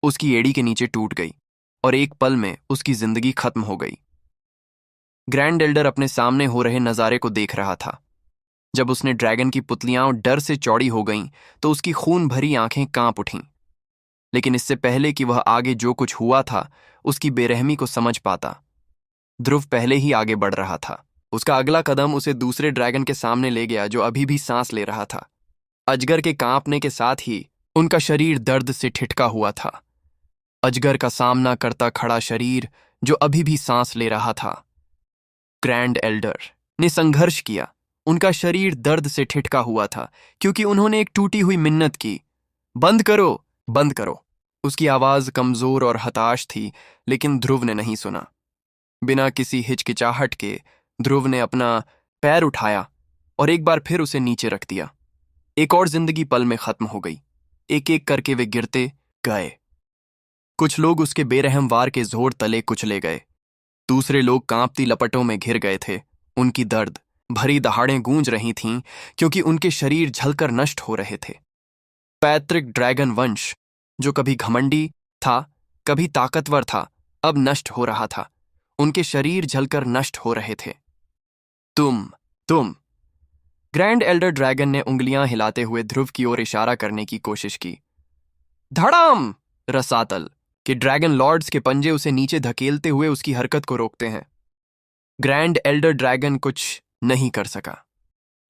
उसकी एड़ी के नीचे टूट गई और एक पल में उसकी जिंदगी खत्म हो गई। ग्रैंड एल्डर अपने सामने हो रहे नज़ारे को देख रहा था। जब उसने ड्रैगन की पुतलियां डर से चौड़ी हो गईं तो उसकी खून भरी आंखें कांप उठीं। लेकिन इससे पहले कि वह आगे जो कुछ हुआ था उसकी बेरहमी को समझ पाता, ध्रुव पहले ही आगे बढ़ रहा था। उसका अगला कदम उसे दूसरे ड्रैगन के सामने ले गया जो अभी भी सांस ले रहा था। अजगर के कांपने के साथ ही उनका शरीर दर्द से ठिठका हुआ था। अजगर का सामना करता खड़ा शरीर जो अभी भी सांस ले रहा था। ग्रैंड एल्डर ने संघर्ष किया। उनका शरीर दर्द से ठिठका हुआ था क्योंकि उन्होंने एक टूटी हुई मिन्नत की, बंद करो, बंद करो। उसकी आवाज कमजोर और हताश थी, लेकिन ध्रुव ने नहीं सुना। बिना किसी हिचकिचाहट के ध्रुव ने अपना पैर उठाया और एक बार फिर उसे नीचे रख दिया। एक और जिंदगी पल में खत्म हो गई। एक एक करके वे गिरते गए। कुछ लोग उसके बेरहम वार के जोर तले कुचले गए। दूसरे लोग कांपती लपटों में घिर गए थे। उनकी दर्द भरी दहाड़ें गूंज रही थीं क्योंकि उनके शरीर झलकर नष्ट हो रहे थे। पैतृक ड्रैगन वंश जो कभी घमंडी था, कभी ताकतवर था, अब नष्ट हो रहा था। उनके शरीर जलकर नष्ट हो रहे थे। तुम ग्रैंड एल्डर ड्रैगन ने उंगलियां हिलाते हुए ध्रुव की ओर इशारा करने की कोशिश की। धड़ाम! रसातल के ड्रैगन लॉर्ड्स के पंजे उसे नीचे धकेलते हुए उसकी हरकत को रोकते हैं। ग्रैंड एल्डर ड्रैगन कुछ नहीं कर सका।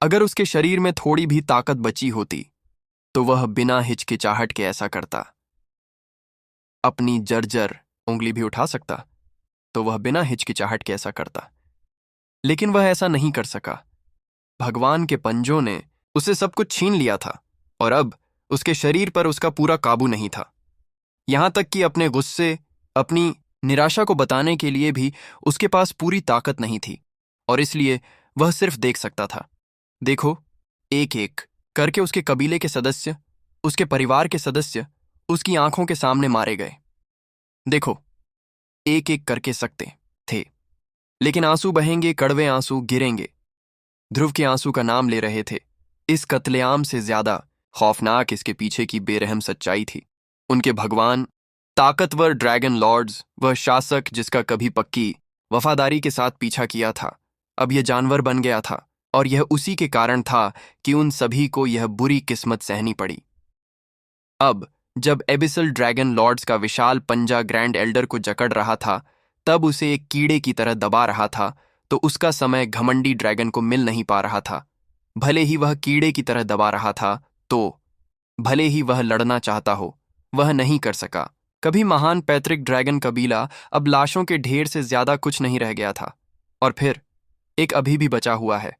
अगर उसके शरीर में थोड़ी भी ताकत बची होती तो वह बिना हिचकिचाहट के ऐसा करता। अपनी जर्जर उंगली भी उठा सकता तो वह बिना हिचकिचाहट के ऐसा करता, लेकिन वह ऐसा नहीं कर सका। भगवान के पंजों ने उसे सब कुछ छीन लिया था और अब उसके शरीर पर उसका पूरा काबू नहीं था। यहां तक कि अपने गुस्से, अपनी निराशा को बताने के लिए भी उसके पास पूरी ताकत नहीं थी, और इसलिए वह सिर्फ देख सकता था। देखो, एक एक करके उसके कबीले के सदस्य, उसके परिवार के सदस्य उसकी आंखों के सामने मारे गए। देखो, एक एक करके सकते थे, लेकिन आंसू बहेंगे, कड़वे आंसू गिरेंगे। ध्रुव के आंसू का नाम ले रहे थे। इस कत्लेआम से ज्यादा खौफनाक इसके पीछे की बेरहम सच्चाई थी। उनके भगवान, ताकतवर ड्रैगन लॉर्ड्स, वह शासक जिसका कभी पक्की वफादारी के साथ पीछा किया था, अब यह जानवर बन गया था। और यह उसी के कारण था कि उन सभी को यह बुरी किस्मत सहनी पड़ी। अब जब एबिसल ड्रैगन लॉर्ड्स का विशाल पंजा ग्रैंड एल्डर को जकड़ रहा था, तब उसे एक कीड़े की तरह दबा रहा था, तो उसका समय घमंडी ड्रैगन को मिल नहीं पा रहा था। भले ही वह कीड़े की तरह दबा रहा था, तो भले ही वह लड़ना चाहता हो, वह नहीं कर सका। कभी महान पैतृक ड्रैगन कबीला अब लाशों के ढेर से ज्यादा कुछ नहीं रह गया था। और फिर एक अभी भी बचा हुआ है।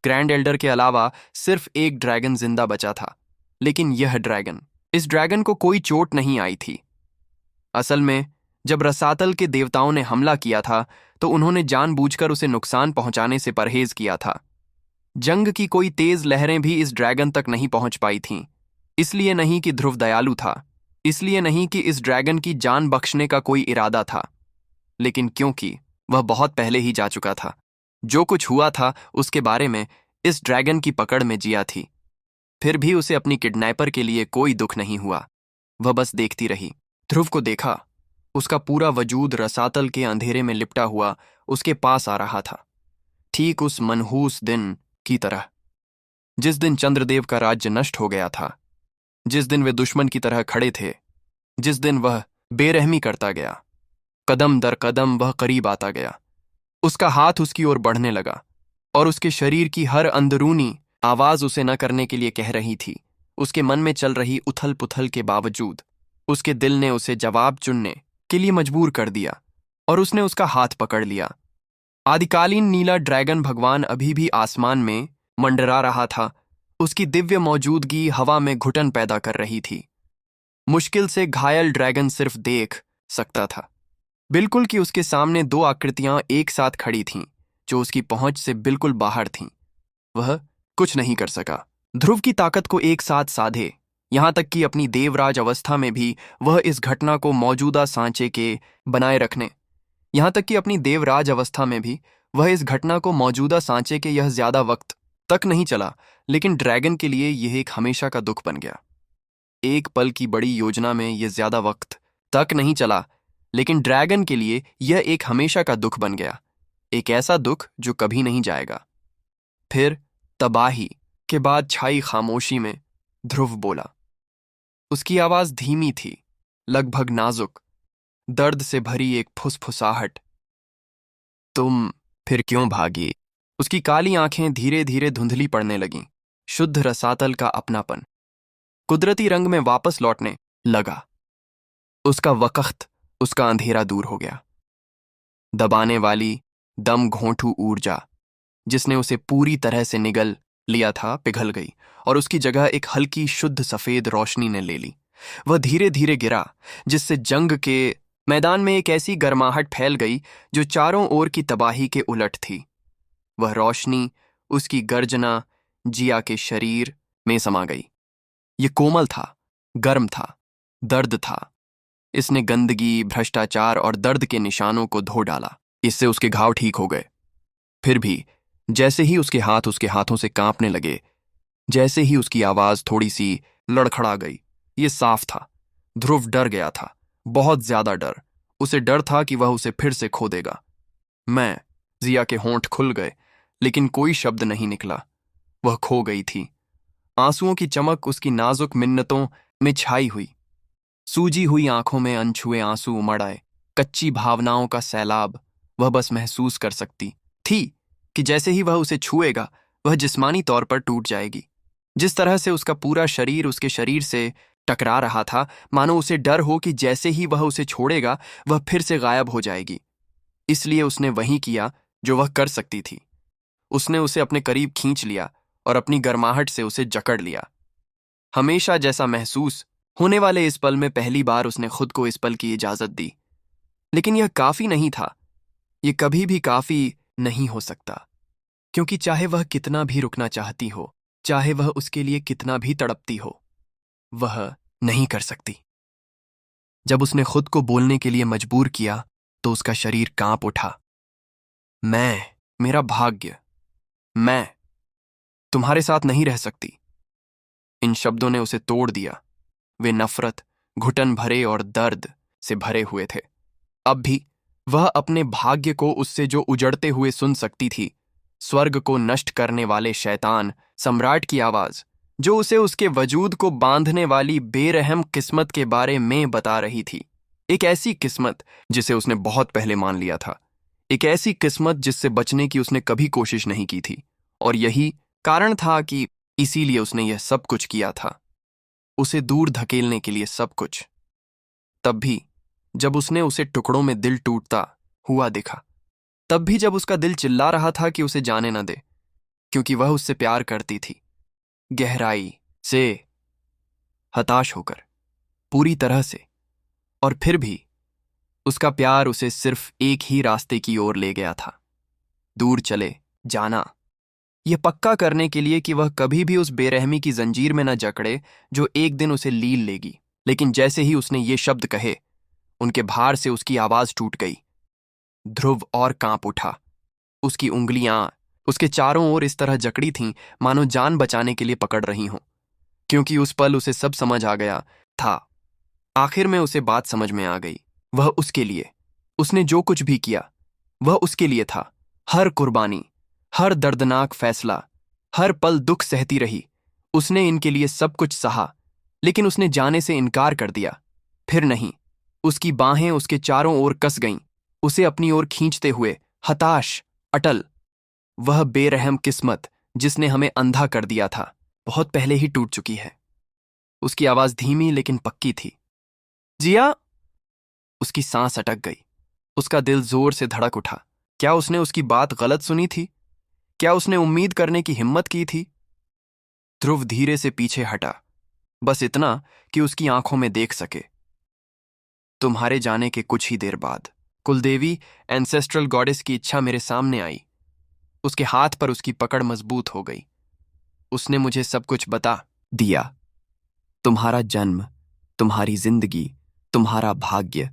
ग्रैंड एल्डर के अलावा सिर्फ एक ड्रैगन जिंदा बचा था, लेकिन यह ड्रैगन, इस ड्रैगन को कोई चोट नहीं आई थी। असल में जब रसातल के देवताओं ने हमला किया था तो उन्होंने जानबूझकर उसे नुकसान पहुंचाने से परहेज किया था। जंग की कोई तेज लहरें भी इस ड्रैगन तक नहीं पहुंच पाई थीं। इसलिए नहीं कि ध्रुव दयालु था, इसलिए नहीं कि इस ड्रैगन की जान बख्शने का कोई इरादा था, लेकिन क्योंकि वह बहुत पहले ही जा चुका था। जो कुछ हुआ था उसके बारे में इस ड्रैगन की पकड़ में जिया थी। फिर भी उसे अपनी किडनैपर के लिए कोई दुख नहीं हुआ। वह बस देखती रही। ध्रुव को देखा, उसका पूरा वजूद रसातल के अंधेरे में लिपटा हुआ उसके पास आ रहा था, ठीक उस मनहूस दिन की तरह जिस दिन चंद्रदेव का राज्य नष्ट हो गया था, जिस दिन वे दुश्मन की तरह खड़े थे, जिस दिन वह बेरहमी करता गया। कदम दर कदम वह करीब आता गया। उसका हाथ उसकी ओर बढ़ने लगा और उसके शरीर की हर अंदरूनी आवाज उसे न करने के लिए कह रही थी। उसके मन में चल रही उथल पुथल के बावजूद उसके दिल ने उसे जवाब चुनने के लिए मजबूर कर दिया और उसने उसका हाथ पकड़ लिया। आदिकालीन नीला ड्रैगन भगवान अभी भी आसमान में मंडरा रहा था। उसकी दिव्य मौजूदगी हवा में घुटन पैदा कर रही थी। मुश्किल से घायल ड्रैगन सिर्फ देख सकता था, बिल्कुल कि उसके सामने दो आकृतियां एक साथ खड़ी थीं जो उसकी पहुंच से बिल्कुल बाहर थीं। वह कुछ नहीं कर सका। ध्रुव की ताकत को एक साथ साधे, यहां तक कि अपनी देवराज अवस्था में भी वह इस घटना को मौजूदा सांचे के बनाए रखने यहां तक कि अपनी देवराज अवस्था में भी वह इस घटना को मौजूदा सांचे के यह ज्यादा वक्त तक नहीं चला, लेकिन ड्रैगन के लिए यह एक हमेशा का दुख बन गया। एक पल की बड़ी योजना में यह ज्यादा वक्त तक नहीं चला, लेकिन ड्रैगन के लिए यह एक हमेशा का दुख बन गया, एक ऐसा दुख जो कभी नहीं जाएगा। फिर तबाही के बाद छाई खामोशी में ध्रुव बोला। उसकी आवाज धीमी थी, लगभग नाजुक, दर्द से भरी एक फुसफुसाहट। तुम फिर क्यों भागी? उसकी काली आंखें धीरे धीरे धुंधली पड़ने लगीं, शुद्ध रसातल का अपनापन कुदरती रंग में वापस लौटने लगा। उसका वक़्त, उसका अंधेरा दूर हो गया। दबाने वाली, दम घोंटू ऊर्जा जिसने उसे पूरी तरह से निगल लिया था पिघल गई और उसकी जगह एक हल्की शुद्ध सफेद रोशनी ने ले ली। वह धीरे धीरे गिरा, जिससे जंग के मैदान में एक ऐसी गर्माहट फैल गई जो चारों ओर की तबाही के उलट थी। वह रोशनी, उसकी गर्जना जिया के शरीर में समा गई। ये कोमल था, गर्म था, दर्द था। इसने गंदगी, भ्रष्टाचार और दर्द के निशानों को धो डाला। इससे उसके घाव ठीक हो गए। फिर भी जैसे ही उसके हाथ उसके हाथों से कांपने लगे, जैसे ही उसकी आवाज थोड़ी सी लड़खड़ा गई, ये साफ था, ध्रुव डर गया था, बहुत ज्यादा डर। उसे डर था कि वह उसे फिर से खो देगा। जिया के होंठ खुल गए, लेकिन कोई शब्द नहीं निकला। वह खो गई थी। आंसुओं की चमक उसकी नाजुक मिन्नतों में छाई हुई। सूजी हुई आंखों में अनछुए आंसू उमड़ आए, कच्ची भावनाओं का सैलाब। वह बस महसूस कर सकती थी कि जैसे ही वह उसे छुएगा, वह जिस्मानी तौर पर टूट जाएगी। जिस तरह से उसका पूरा शरीर उसके शरीर से टकरा रहा था, मानो उसे डर हो कि जैसे ही वह उसे छोड़ेगा, वह फिर से गायब हो जाएगी। इसलिए उसने वही किया जो वह कर सकती थी। उसने उसे अपने करीब खींच लिया और अपनी गर्माहट से उसे जकड़ लिया। हमेशा जैसा महसूस होने वाले इस पल में पहली बार उसने खुद को इस पल की इजाजत दी। लेकिन यह काफी नहीं था। यह कभी भी काफी नहीं हो सकता, क्योंकि चाहे वह कितना भी रुकना चाहती हो, चाहे वह उसके लिए कितना भी तड़पती हो, वह नहीं कर सकती। जब उसने खुद को बोलने के लिए मजबूर किया, तो उसका शरीर कांप उठा। मेरा भाग्य, मैं तुम्हारे साथ नहीं रह सकती। इन शब्दों ने उसे तोड़ दिया। वे नफरत, घुटन भरे और दर्द से भरे हुए थे। अब भी वह अपने भाग्य को उससे जो उजड़ते हुए सुन सकती थी, स्वर्ग को नष्ट करने वाले शैतान सम्राट की आवाज, जो उसे उसके वजूद को बांधने वाली बेरहम किस्मत के बारे में बता रही थी। एक ऐसी किस्मत जिसे उसने बहुत पहले मान लिया था, एक ऐसी किस्मत जिससे बचने की उसने कभी कोशिश नहीं की थी। और यही कारण था कि इसीलिए उसने यह सब कुछ किया था, उसे दूर धकेलने के लिए सब कुछ। तब भी जब उसने उसे टुकड़ों में दिल टूटता हुआ देखा, तब भी जब उसका दिल चिल्ला रहा था कि उसे जाने न दे, क्योंकि वह उससे प्यार करती थी, गहराई से, हताश होकर, पूरी तरह से। और फिर भी उसका प्यार उसे सिर्फ एक ही रास्ते की ओर ले गया था, दूर चले जाना, यह पक्का करने के लिए कि वह कभी भी उस बेरहमी की जंजीर में न जकड़े जो एक दिन उसे लील लेगी। लेकिन जैसे ही उसने ये शब्द कहे, उनके भार से उसकी आवाज टूट गई। ध्रुव और कांप उठा। उसकी उंगलियां उसके चारों ओर इस तरह जकड़ी थीं मानो जान बचाने के लिए पकड़ रही हों, क्योंकि उस पल उसे सब समझ आ गया था। आखिर में उसे बात समझ में आ गई। वह उसके लिए, उसने जो कुछ भी किया, वह उसके लिए था। हर कुर्बानी, हर दर्दनाक फैसला, हर पल दुख सहती रही। उसने इनके लिए सब कुछ सहा, लेकिन उसने जाने से इनकार कर दिया। फिर नहीं, उसकी बाहें उसके चारों ओर कस गईं, उसे अपनी ओर खींचते हुए, हताश, अटल। वह बेरहम किस्मत जिसने हमें अंधा कर दिया था, बहुत पहले ही टूट चुकी है। उसकी आवाज धीमी लेकिन पक्की थी। जिया। उसकी सांस अटक गई। उसका दिल जोर से धड़क उठा। क्या उसने उसकी बात गलत सुनी थी? क्या उसने उम्मीद करने की हिम्मत की थी? ध्रुव धीरे से पीछे हटा, बस इतना कि उसकी आंखों में देख सके। तुम्हारे जाने के कुछ ही देर बाद कुलदेवी, एंसेस्ट्रल गॉडेस की इच्छा मेरे सामने आई। उसके हाथ पर उसकी पकड़ मजबूत हो गई। उसने मुझे सब कुछ बता दिया। तुम्हारा जन्म, तुम्हारी जिंदगी, तुम्हारा भाग्य।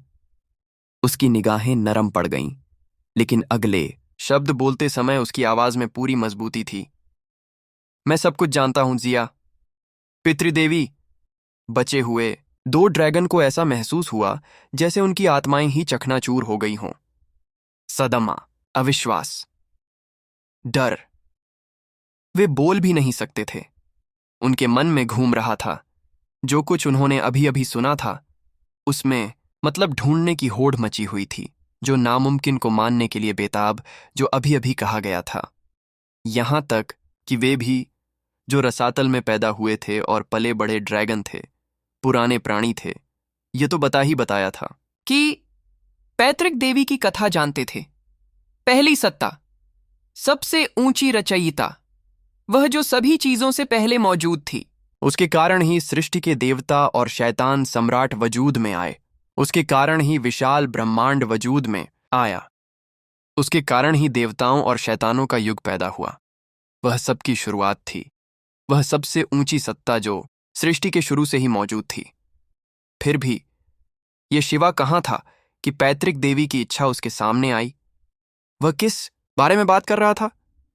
उसकी निगाहें नरम पड़ गईं, लेकिन अगले शब्द बोलते समय उसकी आवाज में पूरी मजबूती थी। मैं सब कुछ जानता हूं जिया। पितृदेवी, बचे हुए 2 ड्रैगन को ऐसा महसूस हुआ जैसे उनकी आत्माएं ही चकनाचूर हो गई हों। सदमा, अविश्वास, डर। वे बोल भी नहीं सकते थे। उनके मन में घूम रहा था, जो कुछ उन्होंने अभी अभी सुना था उसमें मतलब ढूंढने की होड़ मची हुई थी, जो नामुमकिन को मानने के लिए बेताब, जो अभी अभी कहा गया था। यहां तक कि वे भी, जो रसातल में पैदा हुए थे और पले बड़े ड्रैगन थे, पुराने प्राणी थे, ये तो बता ही बताया था कि पैतृक देवी की कथा जानते थे। पहली सत्ता, सबसे ऊंची रचयिता, वह जो सभी चीजों से पहले मौजूद थी। उसके कारण ही सृष्टि के देवता और शैतान सम्राट वजूद में आए। उसके कारण ही विशाल ब्रह्मांड वजूद में आया। उसके कारण ही देवताओं और शैतानों का युग पैदा हुआ। वह सबकी शुरुआत थी। वह सबसे ऊंची सत्ता जो सृष्टि के शुरू से ही मौजूद थी। फिर भी यह शिवा कहाँ था कि पैतृक देवी की इच्छा उसके सामने आई? वह किस बारे में बात कर रहा था?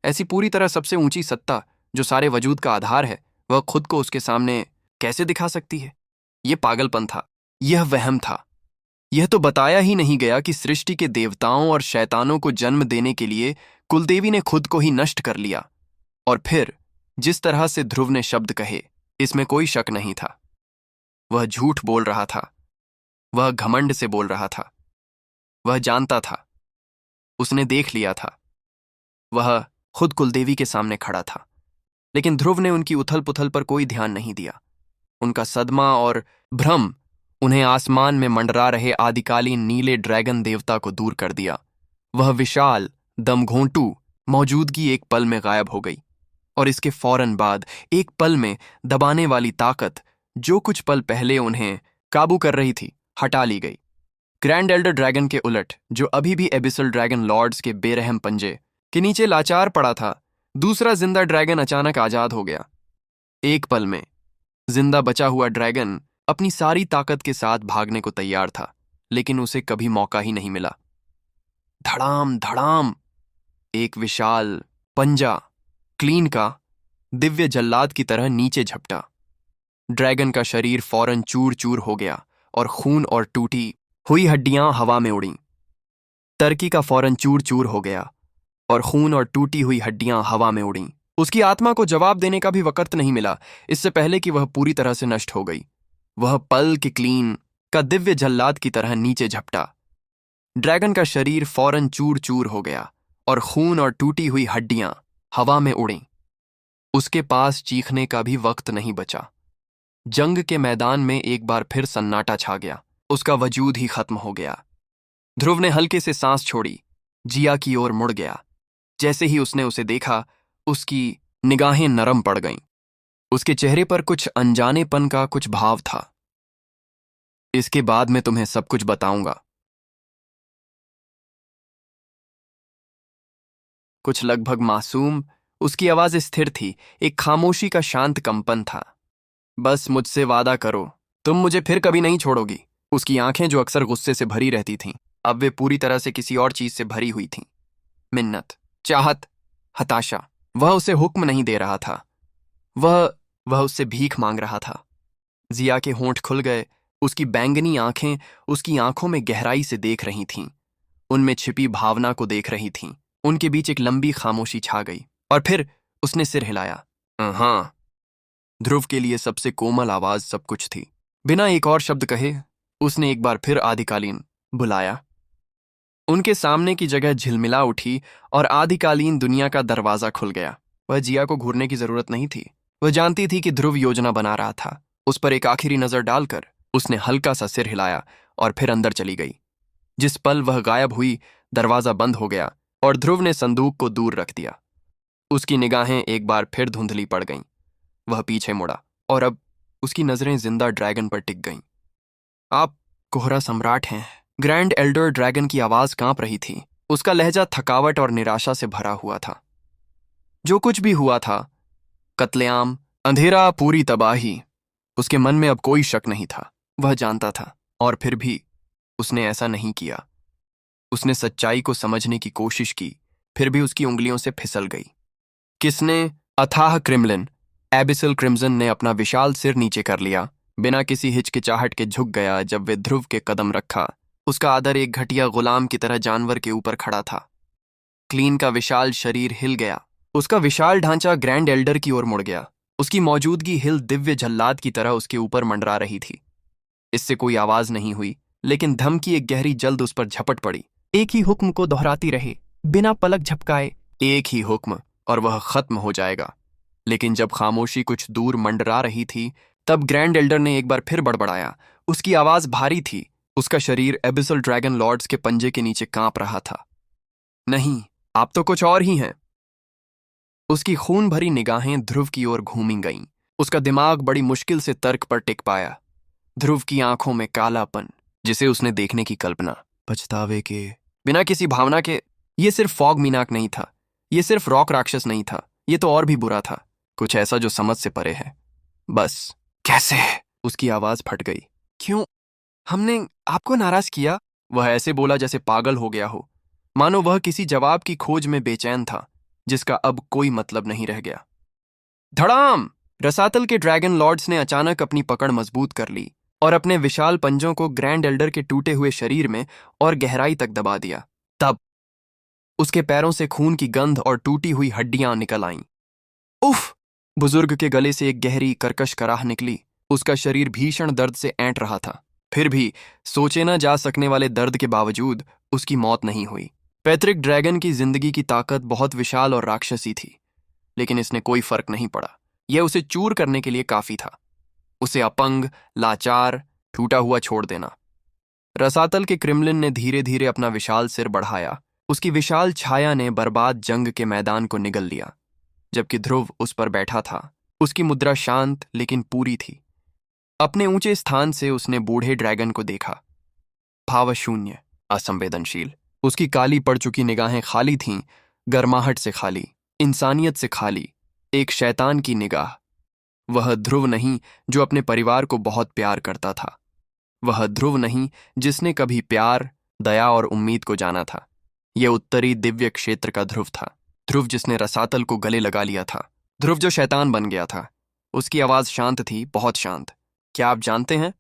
ऐसी पूरी तरह सबसे ऊंची सत्ता जो सारे वजूद का आधार है, वह खुद को उसके सामने कैसे दिखा सकती है? यह पागलपन था, यह वहम था। यह तो बताया ही नहीं गया कि सृष्टि के देवताओं और शैतानों को जन्म देने के लिए कुलदेवी ने खुद को ही नष्ट कर लिया। और फिर जिस तरह से ध्रुव ने शब्द कहे, इसमें कोई शक नहीं था। वह झूठ बोल रहा था। वह घमंड से बोल रहा था। वह जानता था। उसने देख लिया था। वह खुद कुलदेवी के सामने खड़ा था। लेकिन ध्रुव ने उनकी उथल पुथल पर कोई ध्यान नहीं दिया। उनका सदमा और भ्रम उन्हें आसमान में मंडरा रहे आदिकालीन नीले ड्रैगन देवता को दूर कर दिया। वह विशाल दमघोंटू मौजूदगी एक पल में गायब हो गई, और इसके फौरन बाद एक पल में दबाने वाली ताकत जो कुछ पल पहले उन्हें काबू कर रही थी, हटा ली गई। ग्रैंड एल्डर ड्रैगन के उलट, जो अभी भी एबिसल ड्रैगन लॉर्ड्स के बेरहम पंजे के नीचे लाचार पड़ा था, दूसरा जिंदा ड्रैगन अचानक आजाद हो गया। एक पल में जिंदा बचा हुआ ड्रैगन अपनी सारी ताकत के साथ भागने को तैयार था, लेकिन उसे कभी मौका ही नहीं मिला। धड़ाम धड़ाम एक विशाल पंजा क्लीन का दिव्य जल्लाद की तरह नीचे झपटा। ड्रैगन का शरीर फौरन चूर चूर हो गया और खून और टूटी हुई हड्डियां हवा में उड़ीं। टर्की का फौरन चूर चूर हो गया और खून और टूटी हुई हड्डियां हवा में उड़ीं। उसकी आत्मा को जवाब देने का भी वक्त नहीं मिला, इससे पहले कि वह पूरी तरह से नष्ट हो गई। वह पल के क्लीन का दिव्य जल्लाद की तरह नीचे झपटा। ड्रैगन का शरीर फौरन चूर चूर हो गया और खून और टूटी हुई हड्डियां हवा में उड़ीं। उसके पास चीखने का भी वक्त नहीं बचा। जंग के मैदान में एक बार फिर सन्नाटा छा गया। उसका वजूद ही खत्म हो गया। ध्रुव ने हल्के से सांस छोड़ी, जिया की ओर मुड़ गया। जैसे ही उसने उसे देखा, उसकी निगाहें नरम पड़ गईं। उसके चेहरे पर कुछ अनजानेपन का कुछ भाव था। इसके बाद मैं तुम्हें सब कुछ बताऊंगा। कुछ लगभग मासूम, उसकी आवाज स्थिर थी, एक खामोशी का शांत कंपन था। बस मुझसे वादा करो, तुम मुझे फिर कभी नहीं छोड़ोगी। उसकी आंखें, जो अक्सर गुस्से से भरी रहती थीं, अब वे पूरी तरह से किसी और चीज से भरी हुई थीं। मिन्नत, चाहत, हताशा। वह उसे हुक्म नहीं दे रहा था, वह उससे भीख मांग रहा था। जिया के होंठ खुल गए। उसकी बैंगनी आंखें उसकी आंखों में गहराई से देख रही थीं, उनमें छिपी भावना को देख रही थीं। उनके बीच एक लंबी खामोशी छा गई, और फिर उसने सिर हिलाया। हाँ। ध्रुव के लिए सबसे कोमल आवाज सब कुछ थी। बिना एक और शब्द कहे उसने एक बार फिर आदिकालीन बुलाया। उनके सामने की जगह झिलमिला उठी और आदिकालीन दुनिया का दरवाजा खुल गया। वह जिया को घूरने की जरूरत नहीं थी। वह जानती थी कि ध्रुव योजना बना रहा था। उस पर एक आखिरी नजर डालकर उसने हल्का सा सिर हिलाया और फिर अंदर चली गई। जिस पल वह गायब हुई, दरवाजा बंद हो गया और ध्रुव ने संदूक को दूर रख दिया। उसकी निगाहें एक बार फिर धुंधली पड़ गईं। वह पीछे मुड़ा और अब उसकी नजरें जिंदा ड्रैगन पर टिक गईं। आप कोहरा सम्राट हैं। ग्रैंड एल्डर ड्रैगन की आवाज कांप रही थी। उसका लहजा थकावट और निराशा से भरा हुआ था। जो कुछ भी हुआ था, कत्लेआम, अंधेरा, पूरी तबाही, उसके मन में अब कोई शक नहीं था। वह जानता था, और फिर भी उसने ऐसा नहीं किया। उसने सच्चाई को समझने की कोशिश की, फिर भी उसकी उंगलियों से फिसल गई। किसने? अथाह क्रिमलिन, एबिसल क्रिम्सन ने अपना विशाल सिर नीचे कर लिया बिना किसी हिचकिचाहट के झुक गया जब वे ध्रुव के कदम रखा। उसका आदर एक घटिया गुलाम की तरह जानवर के ऊपर खड़ा था। क्लीन का विशाल शरीर हिल गया। उसका विशाल ढांचा ग्रैंड एल्डर की ओर मुड़ गया। उसकी मौजूदगी हिल दिव्य जल्लाद की तरह उसके ऊपर मंडरा रही थी। इससे कोई आवाज नहीं हुई, लेकिन धम की एक गहरी जल्द उस पर झपट पड़ी। एक ही हुक्म को दोहराती रहे, बिना पलक झपकाए। एक ही हुक्म, और वह खत्म हो जाएगा। लेकिन जब खामोशी कुछ दूर मंडरा रही थी, तब ग्रैंड एल्डर ने एक बार फिर बड़बड़ाया। उसकी आवाज भारी थी। उसका शरीर एबिसल ड्रैगन लॉर्ड्स के पंजे के नीचे कांप रहा था। नहीं, आप तो कुछ और ही हैं। उसकी खून भरी निगाहें ध्रुव की ओर घूमी गईं। उसका दिमाग बड़ी मुश्किल से तर्क पर टिक पाया। ध्रुव की आंखों में कालापन, जिसे उसने देखने की कल्पना, पछतावे के बिना किसी भावना के। ये सिर्फ फॉग मीनाक नहीं था, ये सिर्फ रॉक राक्षस नहीं था, ये तो और भी बुरा था। कुछ ऐसा जो समझ से परे है। बस कैसे? उसकी आवाज फट गई। क्यों? हमने आपको नाराज किया? वह ऐसे बोला जैसे पागल हो गया हो, मानो वह किसी जवाब की खोज में बेचैन था जिसका अब कोई मतलब नहीं रह गया। धड़ाम! रसातल के ड्रैगन लॉर्ड्स ने अचानक अपनी पकड़ मजबूत कर ली और अपने विशाल पंजों को ग्रैंड एल्डर के टूटे हुए शरीर में और गहराई तक दबा दिया। तब उसके पैरों से खून की गंध और टूटी हुई हड्डियां निकल आईं। उफ! बुजुर्ग के गले से एक गहरी कर्कश कराह निकली। उसका शरीर भीषण दर्द से ऐंठ रहा था। फिर भी सोचे न जा सकने वाले दर्द के बावजूद उसकी मौत नहीं हुई। पैट्रिक ड्रैगन की जिंदगी की ताकत बहुत विशाल और राक्षसी थी, लेकिन इसने कोई फर्क नहीं पड़ा। यह उसे चूर करने के लिए काफी था। उसे अपंग, लाचार, टूटा हुआ छोड़ देना। रसातल के क्रिमलिन ने धीरे धीरे अपना विशाल सिर बढ़ाया। उसकी विशाल छाया ने बर्बाद जंग के मैदान को निगल लिया। जबकि ध्रुव उस पर बैठा था, उसकी मुद्रा शांत लेकिन पूरी थी। अपने ऊंचे स्थान से उसने बूढ़े ड्रैगन को देखा। भावशून्य, असंवेदनशील। उसकी काली पड़ चुकी निगाहें खाली थीं, गर्माहट से खाली, इंसानियत से खाली, एक शैतान की निगाह। वह ध्रुव नहीं जो अपने परिवार को बहुत प्यार करता था। वह ध्रुव नहीं जिसने कभी प्यार, दया और उम्मीद को जाना था। यह उत्तरी दिव्य क्षेत्र का ध्रुव था। ध्रुव जिसने रसातल को गले लगा लिया था। ध्रुव जो शैतान बन गया था। उसकी आवाज शांत थी, बहुत शांत। क्या आप जानते हैं,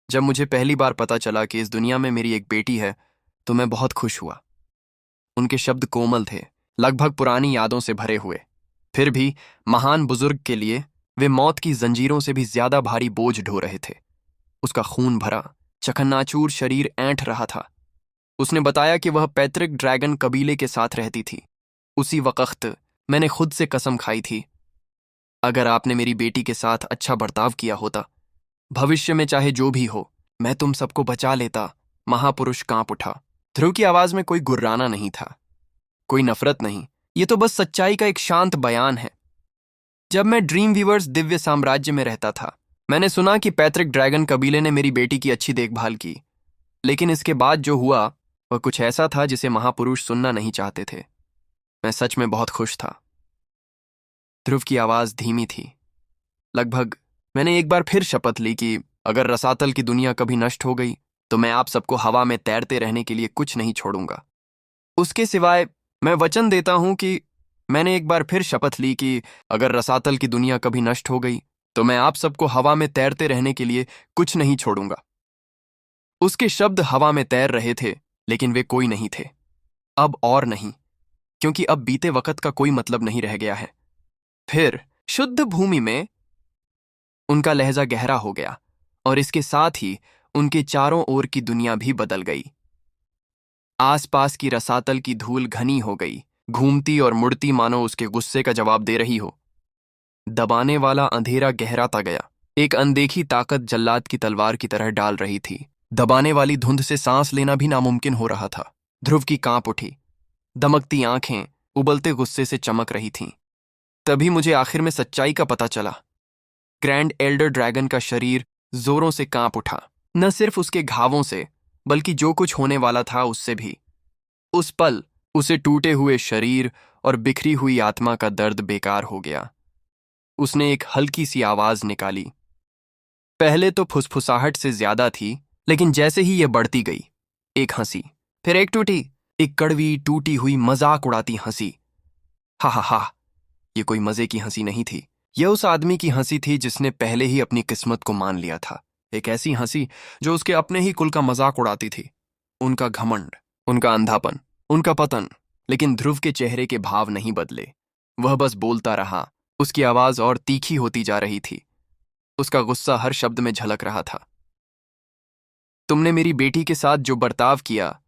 जब मुझे पहली बार पता चला कि इस दुनिया में मेरी एक बेटी है, तो मैं बहुत खुश हुआ। उनके शब्द कोमल थे, लगभग पुरानी यादों से भरे हुए। फिर भी महान बुजुर्ग के लिए वे मौत की जंजीरों से भी ज्यादा भारी बोझ ढो रहे थे। उसका खून भरा, चकन्नाचूर शरीर ऐंठ रहा था। उसने बताया कि वह पैट्रिक ड्रैगन कबीले के साथ रहती थी। उसी वक्त मैंने खुद से कसम खाई थी, अगर आपने मेरी बेटी के साथ अच्छा बर्ताव किया होता, भविष्य में चाहे जो भी हो, मैं तुम सबको बचा लेता। महापुरुष कांप उठा। ध्रुव की आवाज में कोई गुर्राना नहीं था, कोई नफरत नहीं। ये तो बस सच्चाई का एक शांत बयान है। जब मैं ड्रीम वीवर्स दिव्य साम्राज्य में रहता था, मैंने सुना कि पैट्रिक ड्रैगन कबीले ने मेरी बेटी की अच्छी देखभाल की। लेकिन इसके बाद जो हुआ वह कुछ ऐसा था जिसे महापुरुष सुनना नहीं चाहते थे। मैं सच में बहुत खुश था। ध्रुव की आवाज धीमी थी, लगभग। मैंने एक बार फिर शपथ ली कि अगर रसातल की दुनिया कभी नष्ट हो गई, तो मैं आप सबको हवा में तैरते रहने के लिए कुछ नहीं छोड़ूंगा। उसके सिवाय मैं वचन देता हूं कि मैंने एक बार फिर शपथ ली कि अगर रसातल की दुनिया कभी नष्ट हो गई, तो मैं आप सबको हवा में तैरते रहने के लिए कुछ नहीं छोड़ूंगा। उसके शब्द हवा में तैर रहे थे, लेकिन वे कोई नहीं थे। अब और नहीं, क्योंकि अब बीते वक्त का कोई मतलब नहीं रह गया है। फिर शुद्ध भूमि में उनका लहजा गहरा हो गया, और इसके साथ ही उनके चारों ओर की दुनिया भी बदल गई। आसपास की रसातल की धूल घनी हो गई, घूमती और मुड़ती मानो उसके गुस्से का जवाब दे रही हो। दबाने वाला अंधेरा गहराता गया। एक अनदेखी ताकत जल्लाद की तलवार की तरह डाल रही थी। दबाने वाली धुंध से सांस लेना भी नामुमकिन हो रहा था। ध्रुव की कांप उठी, दमकती आंखें उबलते गुस्से से चमक रही थीं। तभी मुझे आखिर में सच्चाई का पता चला। ग्रैंड एल्डर ड्रैगन का शरीर जोरों से कांप उठा, न सिर्फ उसके घावों से, बल्कि जो कुछ होने वाला था उससे भी। उस पल उसे टूटे हुए शरीर और बिखरी हुई आत्मा का दर्द बेकार हो गया। उसने एक हल्की सी आवाज निकाली। पहले तो फुसफुसाहट से ज्यादा थी, लेकिन जैसे ही यह बढ़ती गई, एक हंसी, फिर एक टूटी, एक कड़वी टूटी हुई मजाक उड़ाती हंसी। हा हा हा। ये कोई मजे की हंसी नहीं थी, यह उस आदमी की हंसी थी जिसने पहले ही अपनी किस्मत को मान लिया था। एक ऐसी हंसी जो उसके अपने ही कुल का मजाक उड़ाती थी। उनका घमंड, उनका अंधापन, उनका पतन। लेकिन ध्रुव के चेहरे के भाव नहीं बदले। वह बस बोलता रहा। उसकी आवाज और तीखी होती जा रही थी। उसका गुस्सा हर शब्द में झलक रहा था। तुमने मेरी बेटी के साथ जो बर्ताव किया,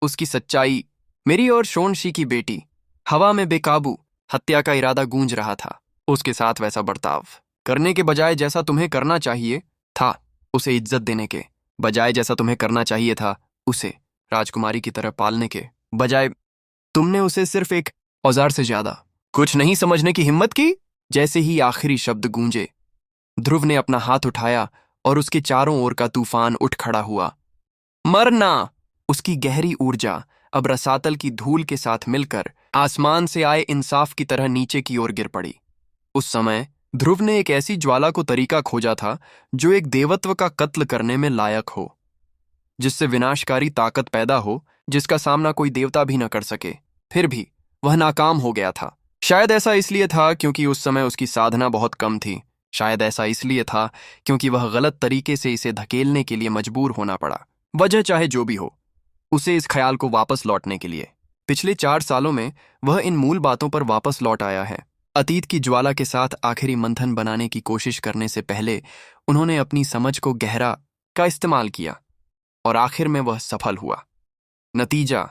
उसकी सच्चाई, मेरी और शोनशी की बेटी, हवा में बेकाबू हत्या का इरादा गूंज रहा था। उसके साथ वैसा बर्ताव करने के बजाय जैसा तुम्हें करना चाहिए था, उसे इज्जत देने के बजाय जैसा तुम्हें करना चाहिए था, उसे राजकुमारी की तरह पालने के बजाय तुमने उसे सिर्फ एक औजार से ज्यादा कुछ नहीं समझने की हिम्मत की। जैसे ही आखिरी शब्द गूंजे, ध्रुव ने अपना हाथ उठाया और उसके चारों ओर का तूफान उठ खड़ा हुआ। मरना! उसकी गहरी ऊर्जा अब रसातल की धूल के साथ मिलकर आसमान से आए इंसाफ की तरह नीचे की ओर गिर पड़ी। उस समय ध्रुव ने एक ऐसी ज्वाला को तरीका खोजा था जो एक देवत्व का कत्ल करने में लायक हो, जिससे विनाशकारी ताकत पैदा हो जिसका सामना कोई देवता भी न कर सके। फिर भी वह नाकाम हो गया था। शायद ऐसा इसलिए था क्योंकि उस समय उसकी साधना बहुत कम थी। शायद ऐसा इसलिए था क्योंकि वह गलत तरीके से इसे धकेलने के लिए मजबूर होना पड़ा। वजह चाहे जो भी हो, उसे इस ख्याल को वापस लौटने के लिए पिछले 4 सालों में वह इन मूल बातों पर वापस लौट आया है। अतीत की ज्वाला के साथ आखिरी मंथन बनाने की कोशिश करने से पहले उन्होंने अपनी समझ को गहरा का इस्तेमाल किया और आखिर में वह सफल हुआ। नतीजा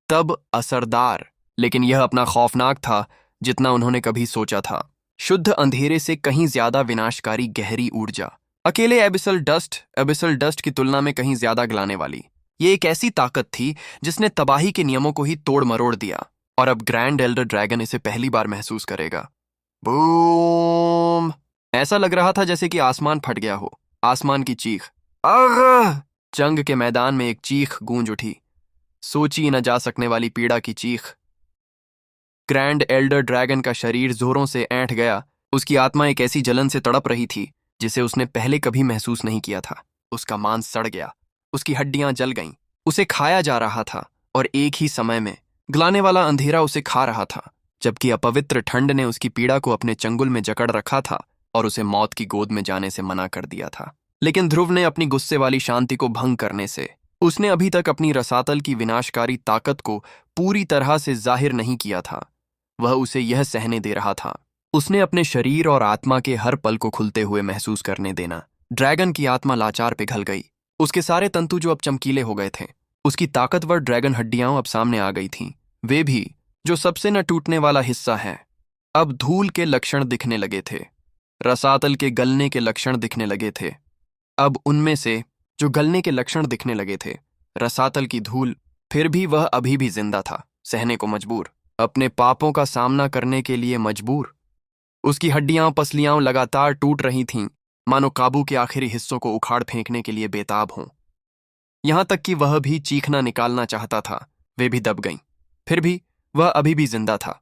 तब असरदार, लेकिन यह अपना खौफनाक था जितना उन्होंने कभी सोचा था। शुद्ध अंधेरे से कहीं ज्यादा विनाशकारी गहरी ऊर्जा, अकेले एबिसल डस्ट की तुलना में कहीं ज्यादा गलाने वाली। ये एक ऐसी ताकत थी जिसने तबाही के नियमों को ही तोड़ मरोड़ दिया, और अब ग्रैंड एल्डर ड्रैगन इसे पहली बार महसूस करेगा। बूम! ऐसा लग रहा था जैसे कि आसमान फट गया हो। आसमान की चीख, आग! जंग के मैदान में एक चीख गूंज उठी, सोची न जा सकने वाली पीड़ा की चीख। ग्रैंड एल्डर ड्रैगन का शरीर जोरों से ऐंठ गया। उसकी आत्मा एक ऐसी जलन से तड़प रही थी जिसे उसने पहले कभी महसूस नहीं किया था। उसका मांस सड़ गया, उसकी हड्डियां जल गईं, उसे खाया जा रहा था, और एक ही समय में गलाने वाला अंधेरा उसे खा रहा था, जबकि अपवित्र ठंड ने उसकी पीड़ा को अपने चंगुल में जकड़ रखा था और उसे मौत की गोद में जाने से मना कर दिया था। लेकिन ध्रुव ने अपनी गुस्से वाली शांति को भंग करने से, उसने अभी तक अपनी रसातल की विनाशकारी ताकत को पूरी तरह से जाहिर नहीं किया था। वह उसे यह सहने दे रहा था। उसने अपने शरीर और आत्मा के हर पल को खुलते हुए महसूस करने देना। ड्रैगन की आत्मा लाचार पिघल गई। उसके सारे तंतु जो अब चमकीले हो गए थे, उसकी ताकतवर ड्रैगन हड्डियां अब सामने आ गई थीं। वे भी, जो सबसे न टूटने वाला हिस्सा है, अब धूल के लक्षण दिखने लगे थे। रसातल के गलने के लक्षण दिखने लगे थे। अब उनमें से जो गलने के लक्षण दिखने लगे थे, रसातल की धूल। फिर भी वह अभी भी जिंदा था, सहने को मजबूर, अपने पापों का सामना करने के लिए मजबूर। उसकी हड्डियां पसलियां लगातार टूट रही थीं, मानो काबू के आखिरी हिस्सों को उखाड़ फेंकने के लिए बेताब हों। यहां तक कि वह भी चीखना निकालना चाहता था। वे भी दब गईं। फिर भी वह अभी भी जिंदा था।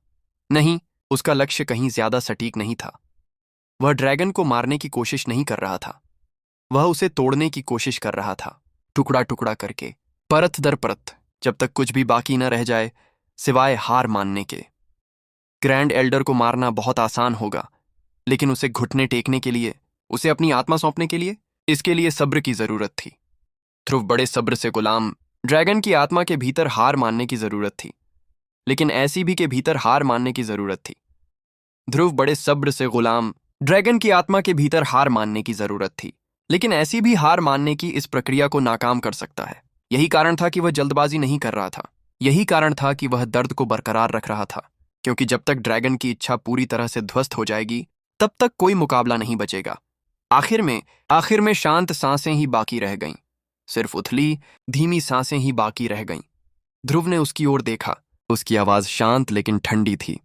नहीं, उसका लक्ष्य कहीं ज्यादा सटीक नहीं था। वह ड्रैगन को मारने की कोशिश नहीं कर रहा था। वह उसे तोड़ने की कोशिश कर रहा था, टुकड़ा टुकड़ा करके, परत दर परत, जब तक कुछ भी बाकी न रह जाए सिवाय हार मानने के। ग्रैंड एल्डर को मारना बहुत आसान होगा, लेकिन उसे घुटने टेकने के लिए, उसे अपनी आत्मा सौंपने के लिए, इसके लिए सब्र की जरूरत थी। ध्रुव बड़े सब्र से गुलाम। ड्रैगन की आत्मा के भीतर हार मानने की जरूरत थी, लेकिन ऐसी भी के भीतर हार मानने की जरूरत थी। ध्रुव बड़े सब्र से गुलाम। ड्रैगन की आत्मा के भीतर हार मानने की जरूरत थी, लेकिन ऐसी भी हार मानने की इस प्रक्रिया को नाकाम कर सकता है। यही कारण था कि वह जल्दबाजी नहीं कर रहा था। यही कारण था कि वह दर्द को बरकरार रख रहा था, क्योंकि जब तक ड्रैगन की इच्छा पूरी तरह से ध्वस्त हो जाएगी, तब तक कोई मुकाबला नहीं बचेगा। आखिर में शांत सांसें ही बाकी रह गईं। सिर्फ उथली, धीमी सांसें ही बाकी रह गईं। ध्रुव ने उसकी ओर देखा। उसकी आवाज शांत लेकिन ठंडी थी।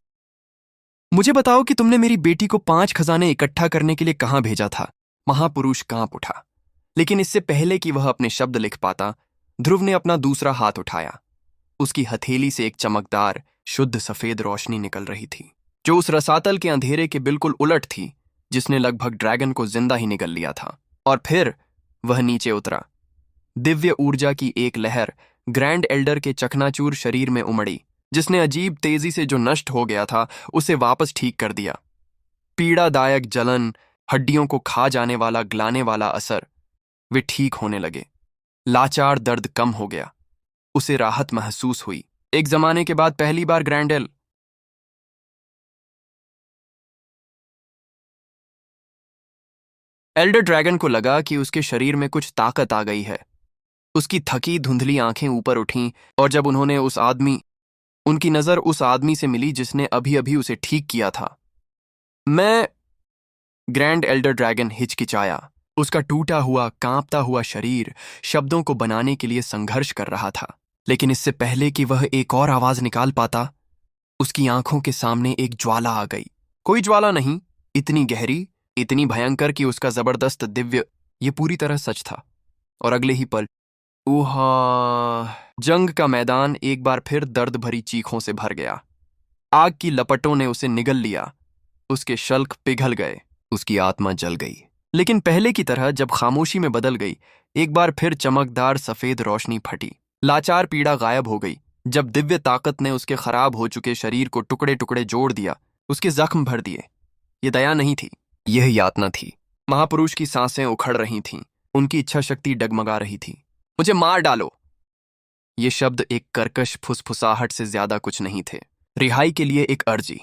मुझे बताओ कि तुमने मेरी बेटी को 5 खजाने इकट्ठा करने के लिए कहां भेजा था? महापुरुष कांप उठा, लेकिन इससे पहले कि वह अपने शब्द लिख पाता, ध्रुव ने अपना दूसरा हाथ उठाया। उसकी हथेली से एक चमकदार, शुद्ध सफेद रोशनी निकल रही थी, जो उस रसातल के अंधेरे के बिल्कुल उलट थी, जिसने लगभग ड्रैगन को जिंदा ही निगल लिया था। और फिर वह नीचे उतरा। दिव्य ऊर्जा की एक लहर ग्रैंड एल्डर के चकनाचूर शरीर में उमड़ी, जिसने अजीब तेजी से जो नष्ट हो गया था उसे वापस ठीक कर दिया। पीड़ादायक जलन, हड्डियों को खा जाने वाला ग्लाने वाला असर, वे ठीक होने लगे। लाचार दर्द कम हो गया। उसे राहत महसूस हुई। एक जमाने के बाद पहली बार ग्रैंड एल्डर ड्रैगन को लगा कि उसके शरीर में कुछ ताकत आ गई है। उसकी थकी धुंधली आंखें ऊपर उठीं और जब उनकी नजर उस आदमी से मिली जिसने अभी अभी उसे ठीक किया था। मैं ग्रैंड एल्डर ड्रैगन हिचकिचाया। उसका टूटा हुआ कांपता हुआ शरीर शब्दों को बनाने के लिए संघर्ष कर रहा था, लेकिन इससे पहले कि वह एक और आवाज निकाल पाता, उसकी आंखों के सामने एक ज्वाला आ गई। कोई ज्वाला नहीं, इतनी गहरी, इतनी भयंकर कि उसका जबरदस्त दिव्य, ये पूरी तरह सच था। और अगले ही पल जंग का मैदान एक बार फिर दर्द भरी चीखों से भर गया। आग की लपटों ने उसे निगल लिया। उसके शल्क पिघल गए, उसकी आत्मा जल गई। लेकिन पहले की तरह जब खामोशी में बदल गई, एक बार फिर चमकदार सफेद रोशनी फटी। लाचार पीड़ा गायब हो गई। जब दिव्य ताकत ने उसके खराब हो चुके शरीर को टुकड़े टुकड़े जोड़ दिया, उसके जख्म भर दिए। ये दया नहीं थी, यह यातना थी। महापुरुष की सांसें उखड़ रही थीं, उनकी इच्छा शक्ति डगमगा रही थी। मुझे मार डालो। ये शब्द एक कर्कश फुसफुसाहट से ज्यादा कुछ नहीं थे। रिहाई के लिए एक अर्जी।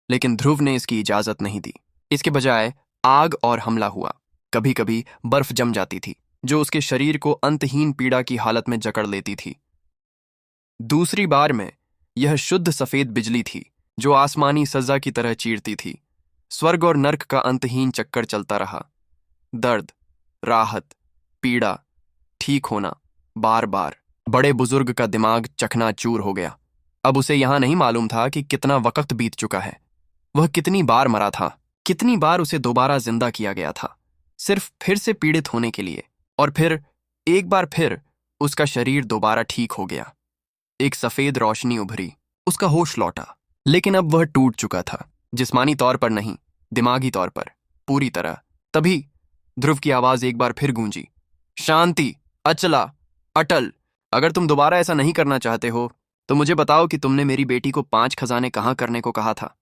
लेकिन ध्रुव ने इसकी इजाजत नहीं दी। इसके बजाय आग और हमला हुआ। कभी कभी बर्फ जम जाती थी, जो उसके शरीर को अंतहीन पीड़ा की हालत में जकड़ लेती थी। दूसरी बार में यह शुद्ध सफेद बिजली थी, जो आसमानी सजा की तरह चीरती थी। स्वर्ग और नर्क का अंतहीन चक्कर चलता रहा। दर्द, राहत, पीड़ा, ठीक होना, बार बार। बड़े बुजुर्ग का दिमाग चकनाचूर हो गया। अब उसे यहां नहीं मालूम था कि कितना वक्त बीत चुका है। वह कितनी बार मरा था, कितनी बार उसे दोबारा जिंदा किया गया था, सिर्फ फिर से पीड़ित होने के लिए। और फिर एक बार फिर उसका शरीर दोबारा ठीक हो गया। एक सफेद रोशनी उभरी, उसका होश लौटा। लेकिन अब वह टूट चुका था, जिस्मानी तौर पर नहीं, दिमागी तौर पर, पूरी तरह। तभी ध्रुव की आवाज एक बार फिर गूंजी, शांति, अचला, अटल। अगर तुम दोबारा ऐसा नहीं करना चाहते हो तो मुझे बताओ कि तुमने मेरी बेटी को 5 खजाने कहाँ करने को कहा था।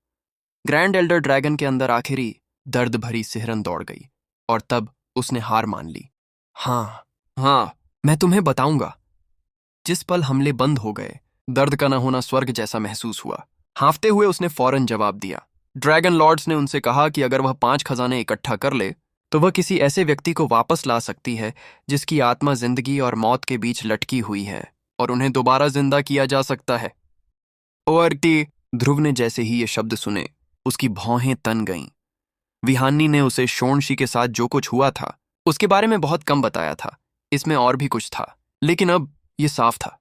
ग्रैंड एल्डर ड्रैगन के अंदर आखिरी दर्द भरी सिहरन दौड़ गई और तब उसने हार मान ली। हाँ हाँ, मैं तुम्हें बताऊंगा। जिस पल हमले बंद हो गए, दर्द का न होना स्वर्ग जैसा महसूस हुआ। हाँफते हुए उसने फौरन जवाब दिया। ड्रैगन लॉर्ड्स ने उनसे कहा कि अगर वह 5 खजाने इकट्ठा कर ले तो वह किसी ऐसे व्यक्ति को वापस ला सकती है जिसकी आत्मा जिंदगी और मौत के बीच लटकी हुई है, और उन्हें दोबारा जिंदा किया जा सकता है। ओआरटी। ध्रुव ने जैसे ही ये शब्द सुने, उसकी भौहें तन गईं। विहानी ने उसे शोणशी के साथ जो कुछ हुआ था उसके बारे में बहुत कम बताया था। इसमें और भी कुछ था, लेकिन अब ये साफ था,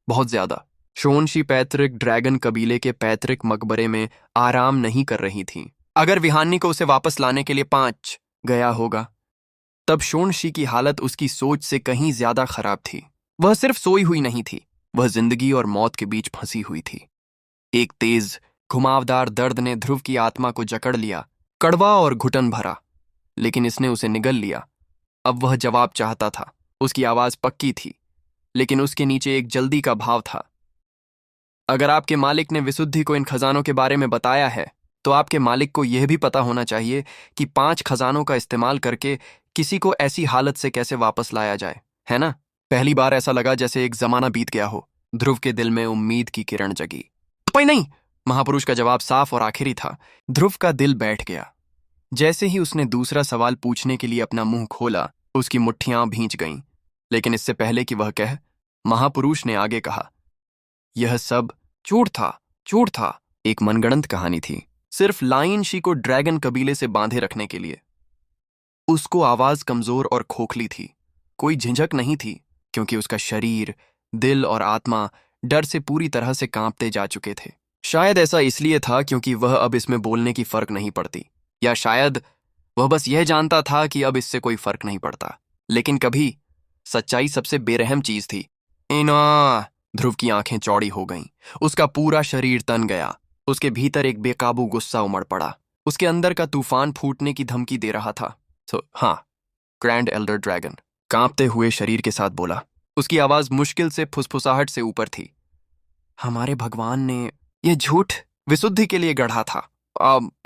बहुत ज्यादा। शोणशी पैतृक ड्रैगन कबीले के पैतृक मकबरे में आराम नहीं कर रही थी। अगर विहानी को उसे वापस लाने के लिए 5 गया होगा, तब शोणशी की हालत उसकी सोच से कहीं ज्यादा खराब थी। वह सिर्फ सोई हुई नहीं थी, वह जिंदगी और मौत के बीच फंसी हुई थी। एक तेज घुमावदार दर्द ने ध्रुव की आत्मा को जकड़ लिया, कड़वा और घुटन भरा, लेकिन इसने उसे निगल लिया। अब वह जवाब चाहता था। उसकी आवाज पक्की थी, लेकिन उसके नीचे एक जल्दी का भाव था। अगर आपके मालिक ने विशुद्धि को इन खजानों के बारे में बताया है, तो आपके मालिक को यह भी पता होना चाहिए कि 5 खजानों का इस्तेमाल करके किसी को ऐसी हालत से कैसे वापस लाया जाए, है ना? पहली बार ऐसा लगा जैसे एक जमाना बीत गया हो। ध्रुव के दिल में उम्मीद की किरण जगी। पर नहीं, महापुरुष का जवाब साफ और आखिरी था। ध्रुव का दिल बैठ गया। जैसे ही उसने दूसरा सवाल पूछने के लिए अपना मुंह खोला, उसकी मुट्ठियां भींच गईं। लेकिन इससे पहले कि वह कहे, महापुरुष ने आगे कहा, यह सब झूठ था, झूठ था। एक मनगढ़ंत कहानी थी, सिर्फ लाइन शी को ड्रैगन कबीले से बांधे रखने के लिए। उसको आवाज कमजोर और खोखली थी, कोई झिझक नहीं थी, क्योंकि उसका शरीर, दिल और आत्मा डर से पूरी तरह से कांपते जा चुके थे। शायद ऐसा इसलिए था क्योंकि वह अब इसमें बोलने की फर्क नहीं पड़ती, या शायद वह बस यह जानता था कि अब इससे कोई फर्क नहीं पड़ता। लेकिन कभी सच्चाई सबसे बेरहम चीज थी। इना ध्रुव की आंखें चौड़ी हो गईं, उसका पूरा शरीर तन गया। उसके भीतर एक बेकाबू गुस्सा उमड़ पड़ा। उसके अंदर का तूफान फूटने की धमकी दे रहा था। तो हाँ, ग्रैंड एल्डर ड्रैगन कांपते हुए शरीर के साथ बोला। उसकी आवाज मुश्किल से फुसफुसाहट से ऊपर थी। हमारे भगवान ने यह झूठ विशुद्धि के लिए गढ़ा था।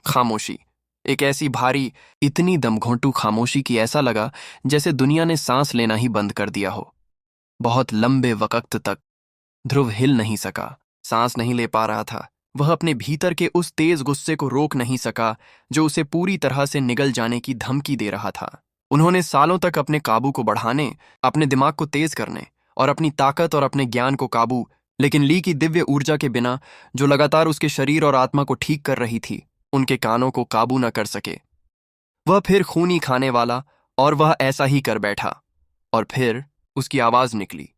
खामोशी। एक ऐसी भारी, इतनी दमघोंटू खामोशी की ऐसा लगा जैसे दुनिया ने सांस लेना ही बंद कर दिया हो। बहुत लंबे वक्त तक ध्रुव हिल नहीं सका, सांस नहीं ले पा रहा था। वह अपने भीतर के उस तेज गुस्से को रोक नहीं सका जो उसे पूरी तरह से निगल जाने की धमकी दे रहा था। उन्होंने सालों तक अपने काबू को बढ़ाने, अपने दिमाग को तेज करने और अपनी ताकत और अपने ज्ञान को काबू, लेकिन ली की दिव्य ऊर्जा के बिना, जो लगातार उसके शरीर और आत्मा को ठीक कर रही थी, उनके कानों को काबू न कर सके। वह फिर खूनी खाने वाला, और वह ऐसा ही कर बैठा। और फिर उसकी आवाज निकली,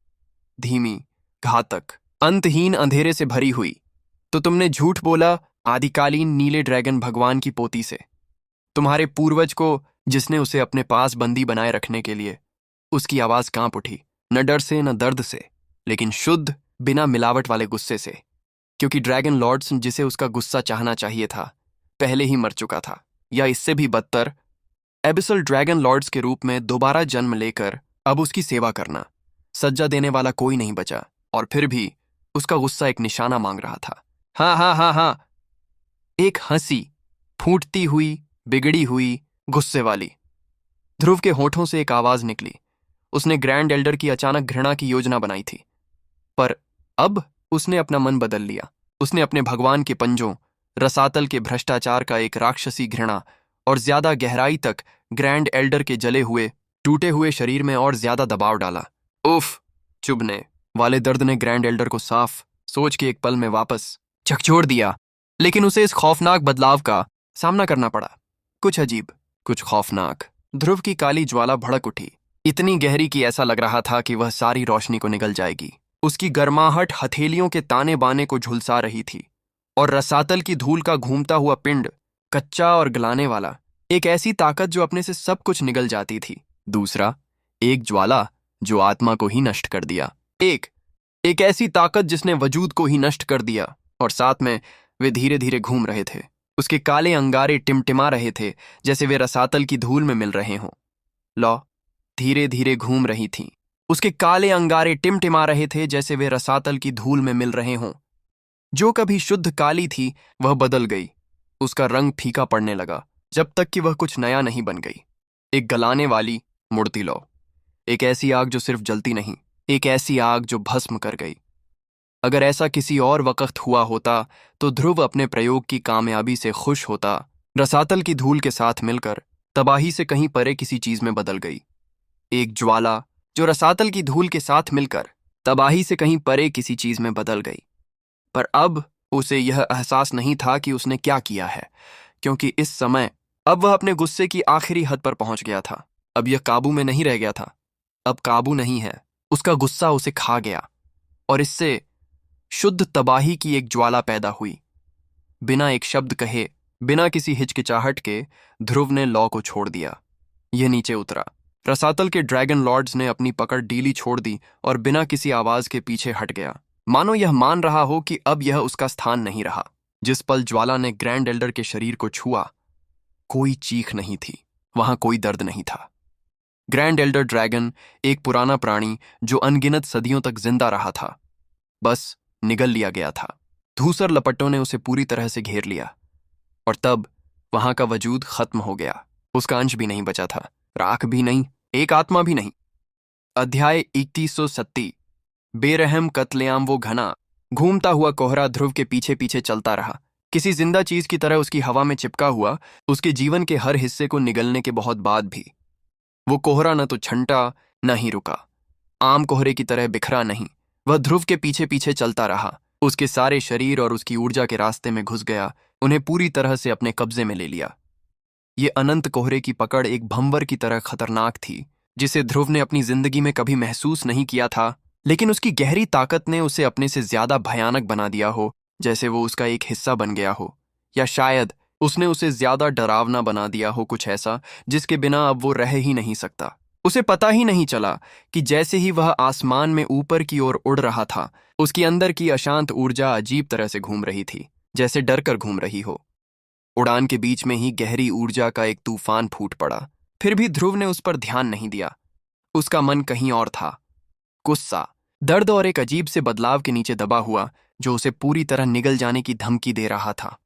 धीमी, घातक, अंतहीन अंधेरे से भरी हुई। तो तुमने झूठ बोला आदिकालीन नीले ड्रैगन भगवान की पोती से, तुम्हारे पूर्वज को, जिसने उसे अपने पास बंदी बनाए रखने के लिए। उसकी आवाज कांप उठी, न डर से न दर्द से, लेकिन शुद्ध, बिना मिलावट वाले गुस्से से। क्योंकि ड्रैगन लॉर्ड्स जिसे उसका गुस्सा चाहना चाहिए था, पहले ही मर चुका था, या इससे भी बदतर, एबिसल ड्रैगन लॉर्ड्स के रूप में दोबारा जन्म लेकर अब उसकी सेवा करना। सज्जा देने वाला कोई नहीं बचा, और फिर भी उसका गुस्सा एक निशाना मांग रहा था। हाँ हाँ हाँ हाँ, एक हंसी, फूटती हुई, बिगड़ी हुई, गुस्से वाली। ध्रुव के होठों से एक आवाज निकली। उसने ग्रैंड एल्डर की अचानक घृणा की योजना बनाई थी, पर अब उसने अपना मन बदल लिया। उसने अपने भगवान के पंजों, रसातल के भ्रष्टाचार का एक राक्षसी घृणा, और ज्यादा गहराई तक ग्रैंड एल्डर के जले हुए, टूटे हुए शरीर में और ज्यादा दबाव डाला। उफ! चुभने वाले दर्द ने ग्रैंड एल्डर को साफ सोच के एक पल में वापस झकझोर दिया। लेकिन उसे इस खौफनाक बदलाव का सामना करना पड़ा। कुछ अजीब, कुछ खौफनाक। ध्रुव की काली ज्वाला भड़क उठी, इतनी गहरी कि ऐसा लग रहा था कि वह सारी रोशनी को निगल जाएगी। उसकी गर्माहट हथेलियों के ताने बाने को झुलसा रही थी, और रसातल की धूल का घूमता हुआ पिंड, कच्चा और गलाने वाला, एक ऐसी ताकत जो अपने से सब कुछ निगल जाती थी। दूसरा, एक ज्वाला जो आत्मा को ही नष्ट कर दिया। एक ऐसी ताकत जिसने वजूद को ही नष्ट कर दिया। और साथ में वे धीरे धीरे घूम रहे थे। उसके काले अंगारे टिमटिमा रहे थे, जैसे वे रसातल की धूल में मिल रहे हों। लौ धीरे धीरे घूम रही थीं। उसके काले अंगारे टिमटिमा रहे थे, जैसे वे रसातल की धूल में मिल रहे हों। जो कभी शुद्ध काली थी, वह बदल गई। उसका रंग फीका पड़ने लगा, जब तक कि वह कुछ नया नहीं बन गई। एक गलाने वाली, मुड़ती लौ। एक ऐसी आग जो सिर्फ जलती नहीं, एक ऐसी आग जो भस्म कर गई। अगर ऐसा किसी और वक्त हुआ होता तो ध्रुव अपने प्रयोग की कामयाबी से खुश होता। रसातल की धूल के साथ मिलकर तबाही से कहीं परे किसी चीज में बदल गई। एक ज्वाला जो रसातल की धूल के साथ मिलकर तबाही से कहीं परे किसी चीज में बदल गई। पर अब उसे यह एहसास नहीं था कि उसने क्या किया है, क्योंकि इस समय अब वह अपने गुस्से की आखिरी हद पर पहुंच गया था। अब यह काबू में नहीं रह गया था। अब काबू नहीं है, उसका गुस्सा उसे खा गया, और इससे शुद्ध तबाही की एक ज्वाला पैदा हुई। बिना एक शब्द कहे, बिना किसी हिचकिचाहट के, ध्रुव ने लौ को छोड़ दिया। यह नीचे उतरा। रसातल के ड्रैगन लॉर्ड्स ने अपनी पकड़ ढीली छोड़ दी और बिना किसी आवाज के पीछे हट गया, मानो यह मान रहा हो कि अब यह उसका स्थान नहीं रहा। जिस पल ज्वाला ने ग्रैंड एल्डर के शरीर को छुआ, कोई चीख नहीं थी, वहां कोई दर्द नहीं था। ग्रैंड एल्डर ड्रैगन, एक पुराना प्राणी जो अनगिनत सदियों तक जिंदा रहा था, बस निगल लिया गया था। धूसर लपटों ने उसे पूरी तरह से घेर लिया, और तब वहां का वजूद खत्म हो गया। उसका अंश भी नहीं बचा था, राख भी नहीं, एक आत्मा भी नहीं। अध्याय 3170। बेरहम कत्लेआम। वो घना घूमता हुआ कोहरा ध्रुव के पीछे पीछे चलता रहा, किसी जिंदा चीज की तरह उसकी हवा में चिपका हुआ, उसके जीवन के हर हिस्से को निगलने के बहुत बाद भी। वो कोहरा न तो छंटा, न ही रुका। आम कोहरे की तरह बिखरा नहीं, वह ध्रुव के पीछे पीछे चलता रहा। उसके सारे शरीर और उसकी ऊर्जा के रास्ते में घुस गया, उन्हें पूरी तरह से अपने कब्जे में ले लिया। ये अनंत कोहरे की पकड़ एक भंवर की तरह खतरनाक थी, जिसे ध्रुव ने अपनी जिंदगी में कभी महसूस नहीं किया था, लेकिन उसकी गहरी ताकत ने उसे अपने से ज्यादा भयानक बना दिया हो, जैसे वो उसका एक हिस्सा बन गया हो, या शायद उसने उसे ज्यादा डरावना बना दिया हो, कुछ ऐसा जिसके बिना अब वो रह ही नहीं सकता। उसे पता ही नहीं चला कि जैसे ही वह आसमान में ऊपर की ओर उड़ रहा था, उसकी अंदर की अशांत ऊर्जा अजीब तरह से घूम रही थी, जैसे डर कर घूम रही हो। उड़ान के बीच में ही गहरी ऊर्जा का एक तूफान फूट पड़ा। फिर भी ध्रुव ने उस पर ध्यान नहीं दिया। उसका मन कहीं और था। गुस्सा, दर्द और एक अजीब से बदलाव के नीचे दबा हुआ, जो उसे पूरी तरह निगल जाने की धमकी दे रहा था।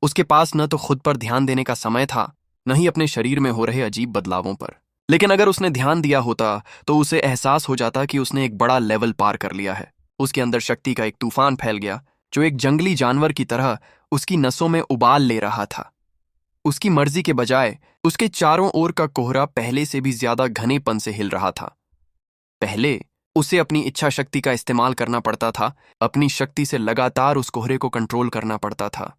उसके पास न तो खुद पर ध्यान देने का समय था, न ही अपने शरीर में हो रहे अजीब बदलावों पर। लेकिन अगर उसने ध्यान दिया होता तो उसे एहसास हो जाता कि उसने एक बड़ा लेवल पार कर लिया है। उसके अंदर शक्ति का एक तूफान फैल गया जो एक जंगली जानवर की तरह उसकी नसों में उबाल ले रहा था। उसकी मर्जी के बजाय उसके चारों ओर का कोहरा पहले से भी ज्यादा घनेपन से हिल रहा था। पहले उसे अपनी इच्छा शक्ति का इस्तेमाल करना पड़ता था, अपनी शक्ति से लगातार उस कोहरे को कंट्रोल करना पड़ता था।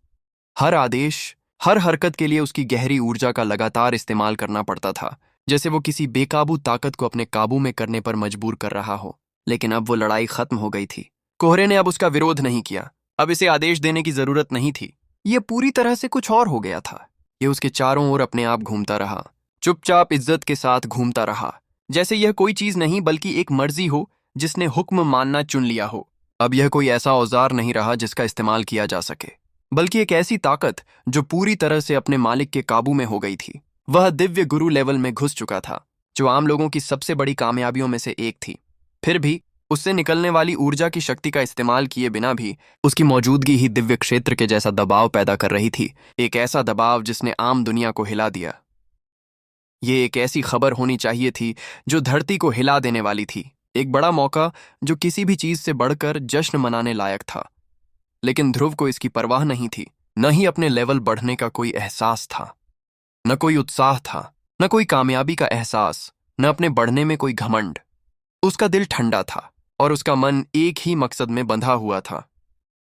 हर आदेश, हर हरकत के लिए उसकी गहरी ऊर्जा का लगातार इस्तेमाल करना पड़ता था, जैसे वो किसी बेकाबू ताकत को अपने काबू में करने पर मजबूर कर रहा हो। लेकिन अब वो लड़ाई खत्म हो गई थी। कोहरे ने अब उसका विरोध नहीं किया। अब इसे आदेश देने की जरूरत नहीं थी। ये पूरी तरह से कुछ और हो गया था। ये उसके चारों ओर अपने आप घूमता रहा, चुपचाप इज्जत के साथ घूमता रहा, जैसे यह कोई चीज नहीं बल्कि एक मर्जी हो जिसने हुक्म मानना चुन लिया हो। अब यह कोई ऐसा औजार नहीं रहा जिसका इस्तेमाल किया जा सके, बल्कि एक ऐसी ताकत जो पूरी तरह से अपने मालिक के काबू में हो गई थी। वह दिव्य गुरु लेवल में घुस चुका था, जो आम लोगों की सबसे बड़ी कामयाबियों में से एक थी। फिर भी उससे निकलने वाली ऊर्जा की शक्ति का इस्तेमाल किए बिना भी उसकी मौजूदगी ही दिव्य क्षेत्र के जैसा दबाव पैदा कर रही थी, एक ऐसा दबाव जिसने आम दुनिया को हिला दिया। ये एक ऐसी खबर होनी चाहिए थी जो धरती को हिला देने वाली थी, एक बड़ा मौका जो किसी भी चीज से बढ़कर जश्न मनाने लायक था। लेकिन ध्रुव को इसकी परवाह नहीं थी, न ही अपने लेवल बढ़ने का कोई एहसास था, न कोई उत्साह था, न कोई कामयाबी का एहसास, न अपने बढ़ने में कोई घमंड। उसका दिल ठंडा था और उसका मन एक ही मकसद में बंधा हुआ था।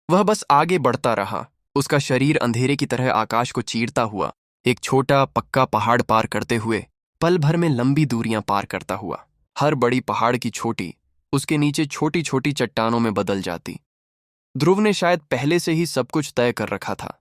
वह बस आगे बढ़ता रहा, उसका शरीर अंधेरे की तरह आकाश को चीरता हुआ, एक छोटा पक्का पहाड़ पार करते हुए, पल भर में लंबी दूरियां पार करता हुआ। हर बड़ी पहाड़ की छोटी उसके नीचे छोटी छोटी चट्टानों में बदल जाती। ध्रुव ने शायद पहले से ही सब कुछ तय कर रखा था।